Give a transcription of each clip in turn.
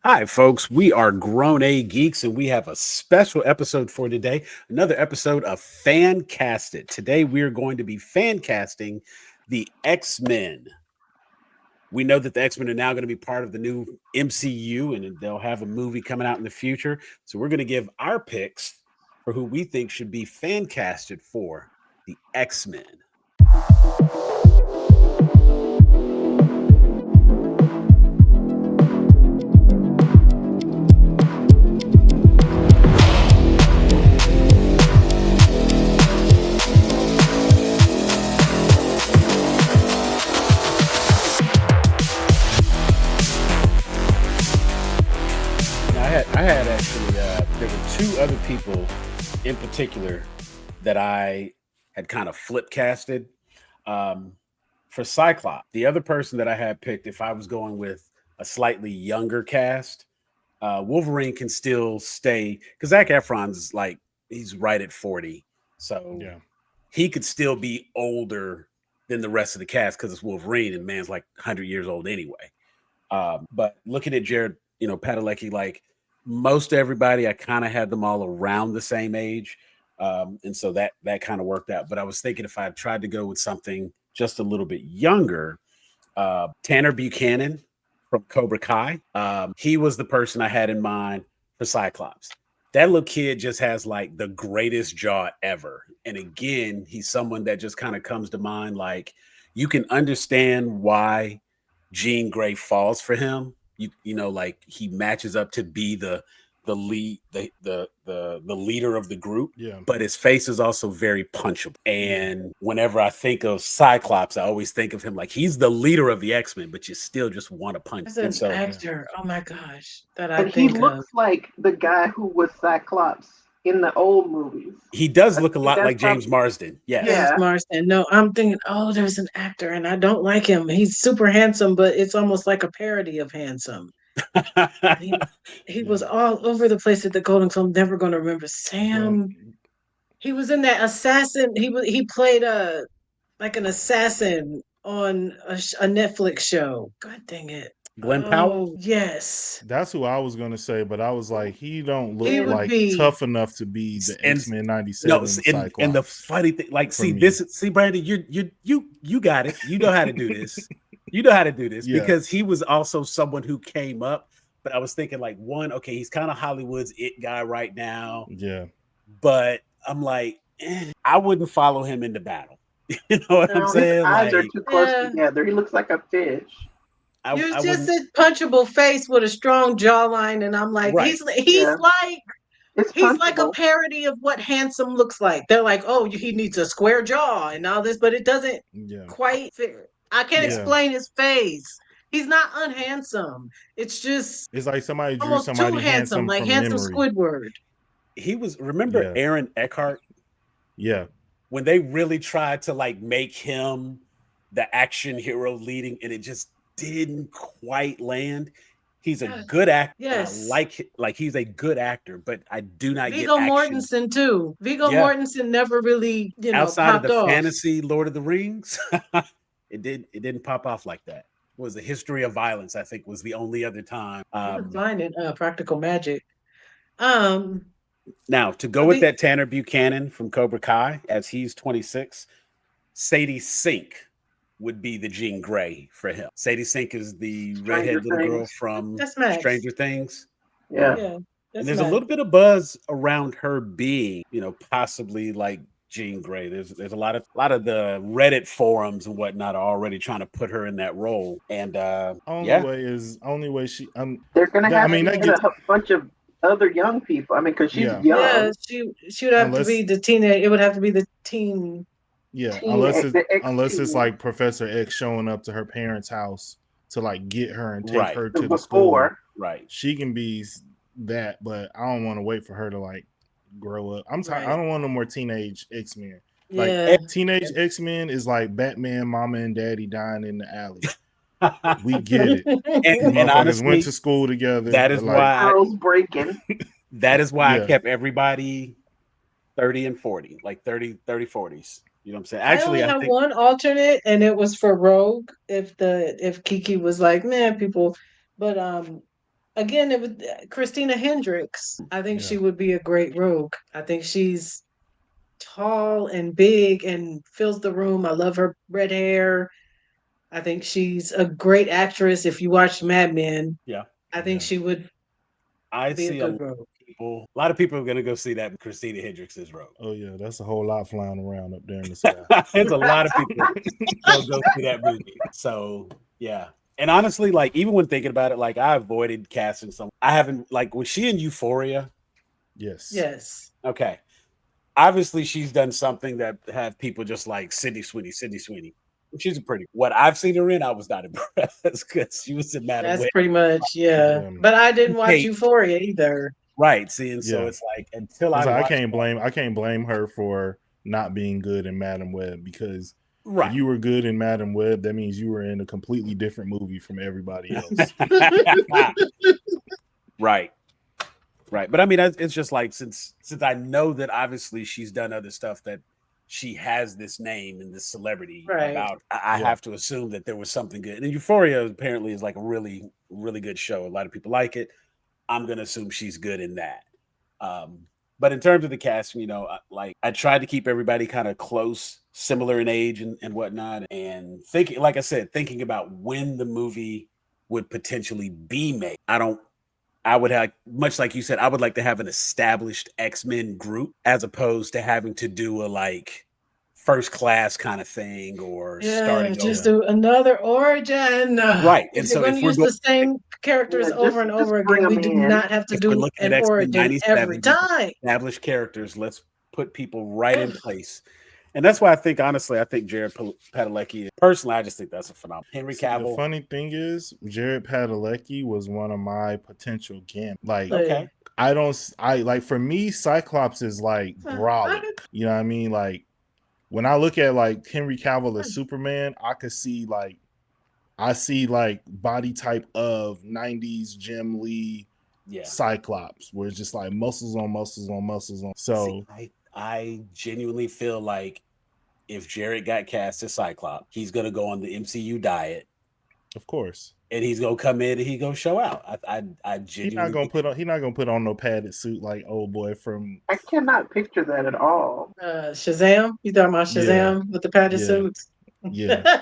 Hi, folks. We are Grown A Geeks, and we have a special episode for today. Another episode of FanCast It. Today, we are going to be fan casting the X-Men. We know that the X-Men are now going to be part of the new MCU, and they'll have a movie coming out in the future. So, we're going to give our picks for who we think should be fan casted for the X-Men. I had actually, there were two other people in particular that I had kind of flip casted. For Cyclops, the other person that I had picked, if I was going with a slightly younger cast, Wolverine can still stay because Zac Efron's like he's right at 40, so Yeah. he could still be older than the rest of the cast because it's Wolverine and man's like 100 years old anyway. But looking at Jared, Padalecki, like most everybody, I kind of had them all around the same age, and so that kind of worked out. But I was thinking if I tried to go with something just a little bit younger, Tanner Buchanan from Cobra Kai, he was the person I had in mind for Cyclops. That little kid just has like the greatest jaw ever, and again, he's someone that just kind of comes to mind. Like you can understand why Jean Grey falls for him. Like he matches up to be the lead, the leader of the group. Yeah. But his face is also very punchable. And whenever I think of Cyclops, I always think of him like he's the leader of the X-Men, but you still just want to punch. As And an so actor, oh my gosh, that I And he think of. looks like the guy who was Cyclops in the old movies. he does look a lot That's like James probably- Marsden. Yes. James Yeah. Marsden. No, I'm thinking, oh, there's an actor, and I don't like him. He's super handsome, but it's almost like a parody of handsome. He was all over the place at the Golden, so I'm never going to remember. Sam. He was in that assassin. He played like an assassin on a Netflix show. God dang it. Glenn Powell? Oh, yes. That's who I was gonna say, but I was like, he don't He look would like be- tough enough to be the And- X-Men No, '97 and Cyclops. the funny thing, like, For me. see, Brandon, you got it. You know how to do this. You know how to do this Yeah. because he was also someone who came up. But I was thinking, like, one, okay, he's kind of Hollywood's it guy right now. Yeah. But I'm like, I wouldn't follow him into battle. You know what I'm His saying? eyes are Like, too close Yeah. together. He looks like a fish. I You're wouldn't. just a punchable face with a strong jawline, and I'm like, Right. he's Yeah. like It's he's like a punchable. parody of what handsome looks like. They're like, oh, he needs a square jaw and all this, but it doesn't Yeah. quite fit. I can't Yeah. explain his face. He's not unhandsome. It's just It's like somebody drew almost too somebody handsome, like from handsome memory. Squidward. He was. Remember Yeah. Aaron Eckhart Yeah. when they really tried to like make him the action hero leading, and it just didn't quite land. He's a Yes. good actor. Yes. Like he's a good actor, but I do not Viggo get action Mortensen too. Viggo Yeah. Mortensen never really, outside of popped the off. fantasy Lord of the Rings. It didn't pop off like that. It was the History of Violence, I think, was the only other time. You can find it, Practical Magic. Um, Now to go I with think- that Tanner Buchanan from Cobra Kai, as he's 26, Sadie Sink would be the Jean Grey for him. Sadie Sink is the redhead little girl Things. from That's Max. Stranger Things. Yeah. yeah. And that's there's a nice. little bit of buzz around her being, possibly like Jean Grey. There's a lot of the Reddit forums and whatnot are already trying to put her in that role. And Only way she They're gonna Yeah, have I mean, to that get gets- a bunch of other young people. I mean, because she's Yeah. young. Yeah, she would have Unless- to be the teenage. It would have to be the teen. yeah, Teen- unless the it's X-teen. like Professor X showing up to her parents' house to like get her and take Right. her to the school. Before. right. She can be that, but I don't want to wait for her to like grow up. I'm tired. Right. I don't want no more teenage X-Men. Like Yeah, teenage X-Men is like Batman, Mama and Daddy dying in the alley. We get it. and, You and motherfuckers honestly, went to school together. that is but, like, why Girls breaking. I Yeah. kept everybody 30 and 40, like 30, 40s. You know what I'm saying? I Actually, only I have think one alternate, and it was for Rogue. If Kiki was like, man, people, but again, it was Christina Hendricks. I think she would be a great Rogue. I think she's tall and big and fills the room. I love her red hair. I think she's a great actress. If you watch Mad Men, Yeah. I think she would I be a see a good lot Rogue. of people. A lot of people are going to go see that Christina Hendricks' Rogue. Oh yeah, that's a whole lot flying around up there in the sky. There's a lot of people that'll go see that movie. So yeah. And honestly, like even when thinking about it, like I avoided casting some. I haven't like was she in Euphoria? Yes. Yes. Okay. Obviously, she's done something that have people just like Sydney Sweeney. She's a pretty. What I've seen her in, I was not impressed because she was in Madam That's Web. pretty much, yeah. Yeah. But I didn't watch Hey, Euphoria either. right. See, and so Yeah. it's like until It's I like, watch I can't blame her for not being good in Madam Web, because right. if you were good in Madam Web, that means you were in a completely different movie from everybody else. Right. Right. But I mean, it's just like since I know that obviously she's done other stuff that she has this name and this celebrity Right. about, I have to assume that there was something good. And Euphoria apparently is like a really, really good show. A lot of people like it. I'm going to assume she's good in that. But in terms of the casting, you know, like I tried to keep everybody kind of close, similar in age and whatnot. And thinking, like I said, thinking about when the movie would potentially be made. I would have, much like you said, I would like to have an established X-Men group as opposed to having to do a like first class kind of thing or starting just over. do another origin. Right. If And you're so going if to we're use going, the same characters over and over bring again, we them do in. not have to if we're do looking an at X-Men origin every 97, just time. established characters, let's put people right in place. And that's why I think, honestly, I think Jared Padalecki, personally, I just think that's a phenomenal. Henry Cavill. The funny thing is, Jared Padalecki was one of my potential Gambit. Like, Okay. I like, for me, Cyclops is like brolic. You know what I mean? Like, when I look at like Henry Cavill as Superman, I see like body type of 90s Jim Lee Cyclops, where it's just like muscles on muscles on muscles on. So see, I genuinely feel like if Jared got cast as Cyclops, he's gonna go on the MCU diet. Of course. And he's gonna come in and he's gonna show out. I genuinely he's not gonna put on no padded suit like old boy from. I cannot picture that at all. Shazam? You talking about Shazam with the padded suits? Yeah.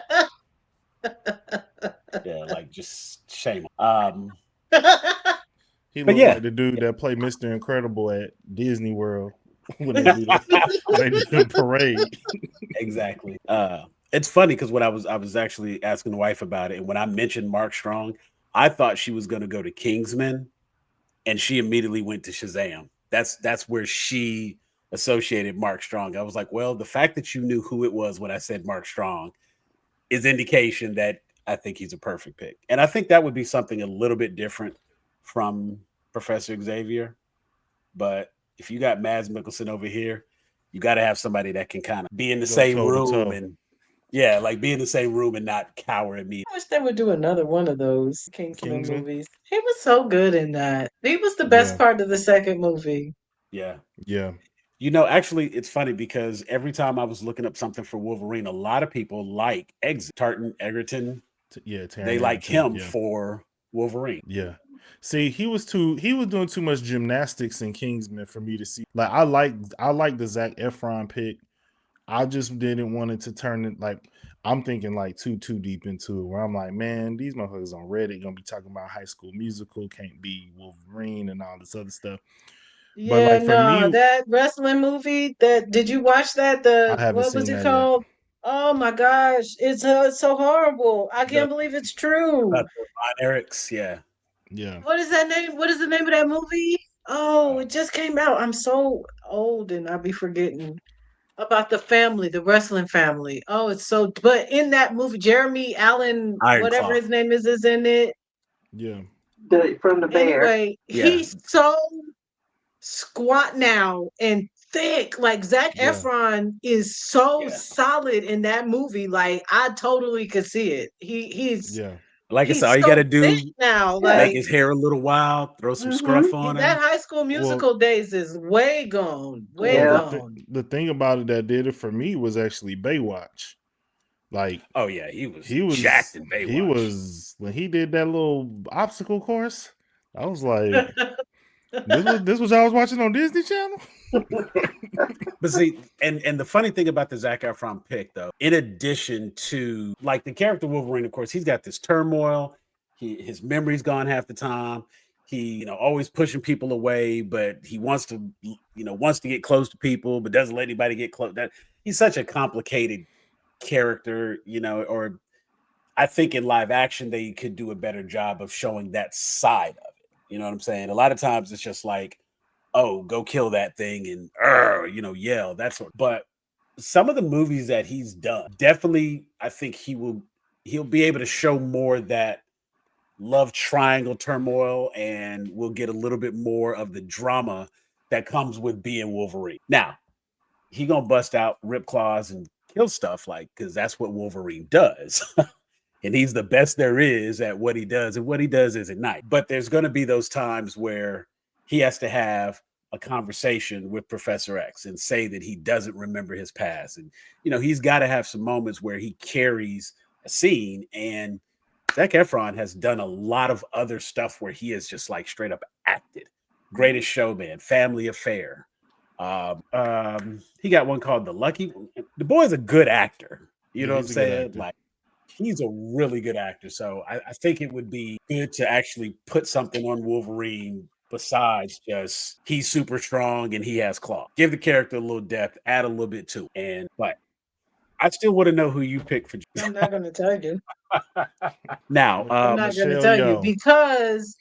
Yeah, like just shame. He looked like the dude that played Mr. Incredible at Disney World when they do the parade. Exactly. It's funny because when I was actually asking the wife about it, and when I mentioned Mark Strong, I thought she was going to go to Kingsman, and she immediately went to Shazam. That's where she associated Mark Strong. I was like, well, the fact that you knew who it was when I said Mark Strong is indication that I think he's a perfect pick. And I think that would be something a little bit different from Professor Xavier. But if you got Mads Mikkelsen over here, you got to have somebody that can kind of be in the same room and like be in the same room and not cower at me. I wish they would do another one of those Kingsman movies. He was so good in that. He was the best part of the second movie. Yeah. Yeah. You know, actually, it's funny because every time I was looking up something for Wolverine, a lot of people like Tartan Egerton. They like him for Wolverine. Yeah. See, he was doing too much gymnastics in Kingsman for me to see. Like, I like the Zac Efron pick. I just didn't want it to turn it like, I'm thinking like too deep into it, where I'm like, man, these motherfuckers on Reddit gonna be talking about High School Musical, can't be Wolverine and all this other stuff. Yeah, but like for me, that wrestling movie, did you watch that? I haven't What was seen it that called? Yet. Oh my gosh, it's so horrible. I can't believe it's true. Von Erichs, yeah. What is that name? What is the name of that movie? Oh, it just came out. I'm so old and I'll be forgetting about the family, the wrestling family. Oh, it's so. But in that movie, Jeremy Allen, whatever his name is in it. Yeah. From the bear. Anyway, he's so squat now and thick. Like Zac Efron is so solid in that movie. Like I totally could see it. He's like I said, all you got to do now, make his hair a little wild, throw some scruff on that him. High School Musical days is way gone, way gone. The thing about it that did it for me was actually Baywatch. Like, oh yeah, he was jacked in Baywatch. He was, when he did that little obstacle course. I was like, this was I was watching on Disney Channel. But see, and the funny thing about the Zac Efron pick, though, in addition to like the character Wolverine, of course, he's got this turmoil. His memory's gone half the time. He, always pushing people away, but he wants to, wants to get close to people, but doesn't let anybody get close. That he's such a complicated character, or I think in live action they could do a better job of showing that side of it. You know what I'm saying? A lot of times it's just like, oh, go kill that thing and yell, that sort. But some of the movies that he's done, definitely, I think he'll be able to show more that love triangle turmoil, and we'll get a little bit more of the drama that comes with being Wolverine. Now, he gonna bust out rip claws and kill stuff, like, because that's what Wolverine does. And he's the best there is at what he does, and what he does is ignite. But there's going to be those times where he has to have a conversation with Professor X and say that he doesn't remember his past. And, he's got to have some moments where he carries a scene. And Zac Efron has done a lot of other stuff where he has just like straight up acted. Greatest Showman, Family Affair. He got one called The Lucky. The boy's a good actor. You know what I'm saying? Like, he's a really good actor. So I think it would be good to actually put something on Wolverine besides just he's super strong and he has claw. Give the character a little depth, add a little bit to it. But I still want to know who you pick for. I'm not going to tell you. Now, I'm not going to tell you because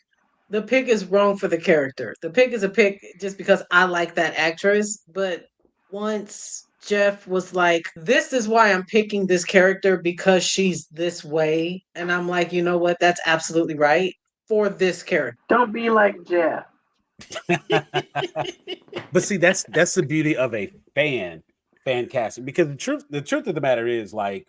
the pick is wrong for the character. The pick is a pick just because I like that actress. But once Jeff was like, this is why I'm picking this character, because she's this way. And I'm like, you know what? That's absolutely right for this character. Don't be like Jeff. But see, that's the beauty of a fan casting, because the truth of the matter is, like,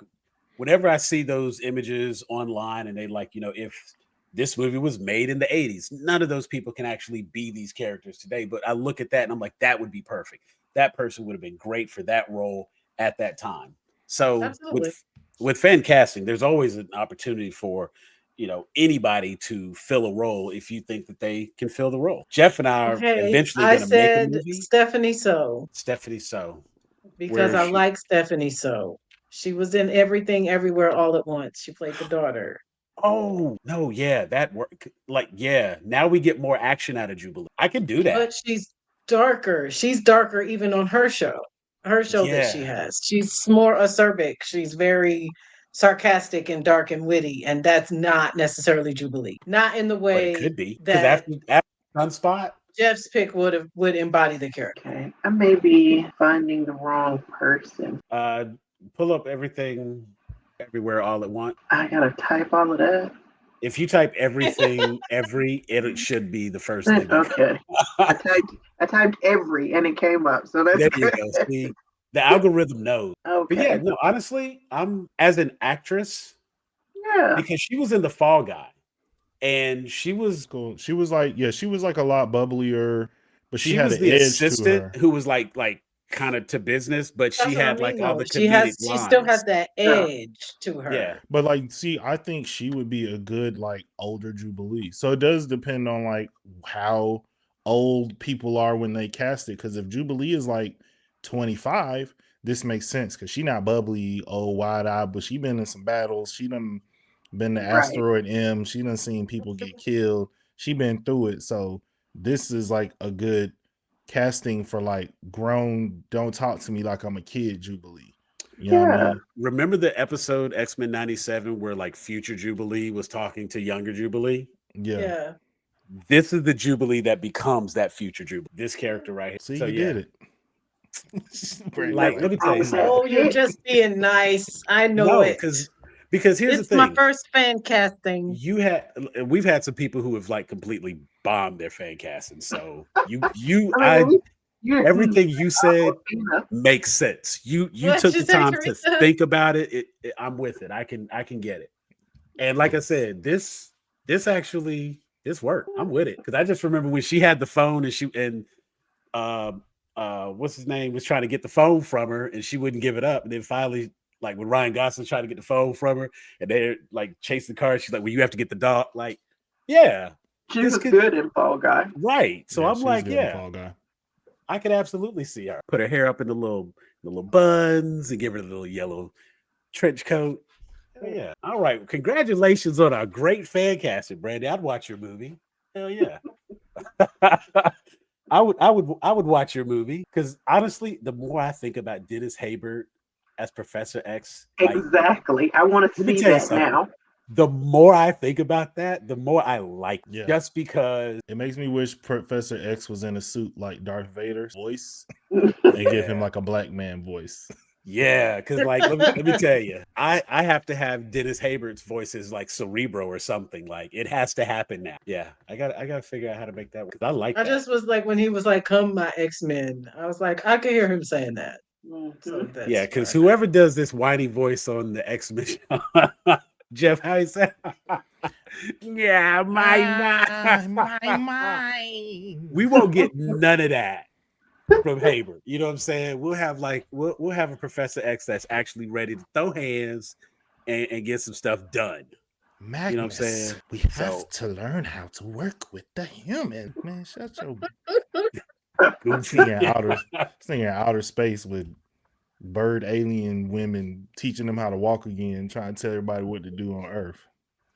whenever I see those images online and they like, if this movie was made in the 80s, none of those people can actually be these characters today. But I look at that and I'm like, that would be perfect. That person would have been great for that role at that time. So with fan casting, there's always an opportunity for, anybody to fill a role if you think that they can fill the role. Jeff and I are eventually going to make a movie. Stephanie So. Stephanie So. Because I like Stephanie So. She was in Everything Everywhere All at Once. She played the daughter. Oh, no, yeah, that work. Like, yeah, now we get more action out of Jubilee. I can do that. But she's darker. She's darker even on her show. That she has. She's more acerbic. She's very sarcastic and dark and witty, and that's not necessarily Jubilee. Not in the way but it could be, that after Sunspot, Jeff's pick would embody the character. Okay, I may be finding the wrong person. Pull up Everything Everywhere All at Once. I gotta type all of that. If you type everything, it should be the first thing. Okay. I typed every and it came up. So that's there you go. See, the algorithm knows. Okay. But yeah, no, honestly, I'm as an actress, because she was in The Fall Guy. And she was cool. She was like a lot bubblier, but she had was the assistant who was like kind of to business, but she had like all the comedic lines. She still has that edge to her. Yeah. But like, see, I think she would be a good like older Jubilee. So it does depend on like how old people are when they cast it. Because if Jubilee is like 25, this makes sense because she not bubbly, old, wide eyed, but she been in some battles. She done been to Asteroid M. She done seen people get killed. She been through it. So this is like a good casting for like grown, don't talk to me like I'm a kid Jubilee. You know what I mean? Remember the episode X-Men 97 where like future Jubilee was talking to younger Jubilee? Yeah. This is the Jubilee that becomes that future Jubilee. This character right here. See, so, you did it. Like, let me tell you something. Oh, you're just being nice. I know it. Because here's the thing. It's my first fan casting. We've had some people who have like completely bombed their fan casting. So everything you said makes sense. You took the time to think about it. I'm with it. I can get it. And like I said, this worked. I'm with it. Because I just remember when she had the phone and what's his name was trying to get the phone from her and she wouldn't give it up. And then finally, like when Ryan Gosling tried to get the phone from her and they're like chasing the car, she's like, well, you have to get the dog. Like, yeah, She This was could- good in Fall Guy. right. So Yeah, I'm she's like, good in yeah, Fall Guy. I could absolutely see her. Put her hair up in the little buns and give her the little yellow trench coat. Hell yeah. All right. Congratulations on a great fan casting, Brandy. I'd watch your movie. Hell yeah. I would watch your movie because honestly, the more I think about Dennis Haysbert as Professor X, like, Exactly. I want to let me see tell you that something. now. The more I think about that, the more I like it. Yeah. Just because It makes me wish Professor X was in a suit like Darth Vader's voice and give him like a black man voice. yeah, because like let me tell you, I have to have Dennis Haybert's voice as like Cerebro or something. Like it has to happen now. Yeah, I gotta figure out how to make that because I like I that. just was like, when he was like, "Come, my X-Men," I was like, I could hear him saying that. So that's Yeah, because where I- whoever does this whiny voice on the X-Men show, Jeff, how he say? Yeah, my mind. We won't get none of that from Haber. You know what I'm saying? We'll have like we'll have a Professor X that's actually ready to throw hands and get some stuff done. Magnus, You know what I'm saying? we have So- to learn how to work with the human. Man, shut your Goofy. singing outer space with bird alien women teaching them how to walk again, trying to tell everybody what to do on Earth.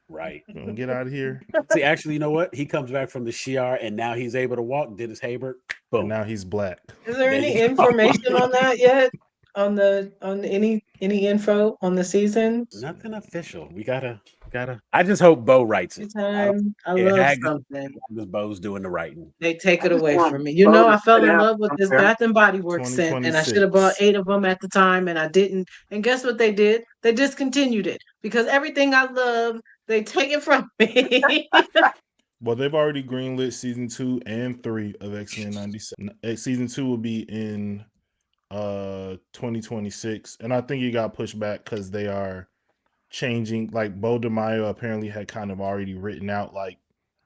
Right. Get out of here. See, actually, you know what? He comes back from the Shi'ar and now he's able to walk. Dennis Haber. Boom. And now he's black. Is there There any you go. information on that yet? On any info on the season? Nothing official. We gotta. I just hope Bo writes it. Time I Yeah, love Hag- something. Because Bo's doing the writing. They take I it just away want from me. You Bo know, to I fell sit in out love with this somewhere. Bath and Body Works scent, and I should have bought 2026. 8 of them at the time, and I didn't. And guess what they did? They discontinued it because everything I love, they take it from me. Well, they've already greenlit season 2 and 3 of X-Men 97. Season 2 will be in 2026, and I think it got pushed back because they are changing. Like Bo DeMaio apparently had kind of already written out like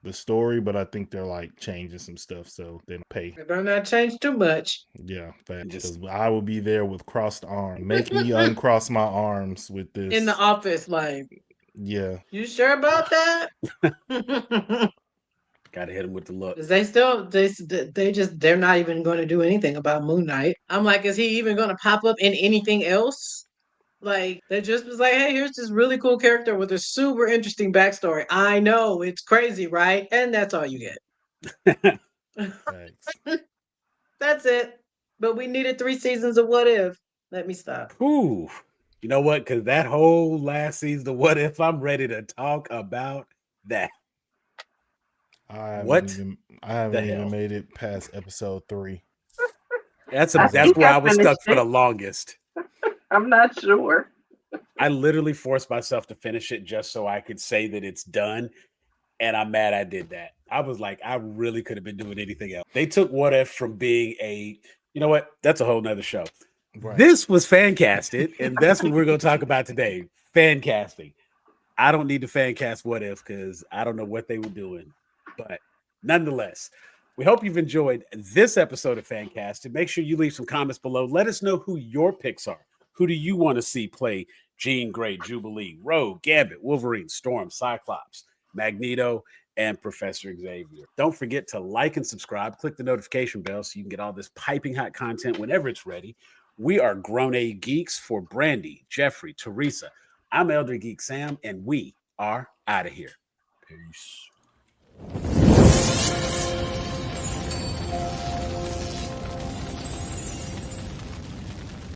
the story, but I think they're like changing some stuff, so they don't pay. It better not change too much. Yeah, Just- because I will be there with crossed arms. Make me uncross my arms with this. In the office, like, Yeah, you sure about that? Gotta hit him with the look. 'Cause they're not even going to do anything about Moon Knight. I'm like, is he even going to pop up in anything else? Like, they just was like, hey, here's this really cool character with a super interesting backstory. I know, it's crazy, right? And that's all you get. thanks. That's it. But we needed 3 seasons of What If. Let me stop. Ooh. You know what? Because that whole last season of What If, I'm ready to talk about that. I What haven't the even hell? made it past episode 3. That's I think where I I was finished stuck for it. the longest. I'm not sure. I literally forced myself to finish it just so I could say that it's done. And I'm mad I did that. I was like, I really could have been doing anything else. They took What If from being you know what? That's a whole nother show. Right. This was FanCast It, and that's what we're going to talk about today. Fan casting. I don't need to fan cast What If because I don't know what they were doing. But nonetheless, we hope you've enjoyed this episode of FanCast. And make sure you leave some comments below. Let us know who your picks are. Who do you want to see play Jean Grey, Jubilee, Rogue, Gambit, Wolverine, Storm, Cyclops, Magneto, and Professor Xavier? Don't forget to like and subscribe. Click the notification bell so you can get all this piping hot content whenever it's ready. We are Grown A Geeks for Brandy, Jeffrey, Teresa. I'm Elder Geek Sam, and we are out of here. Peace.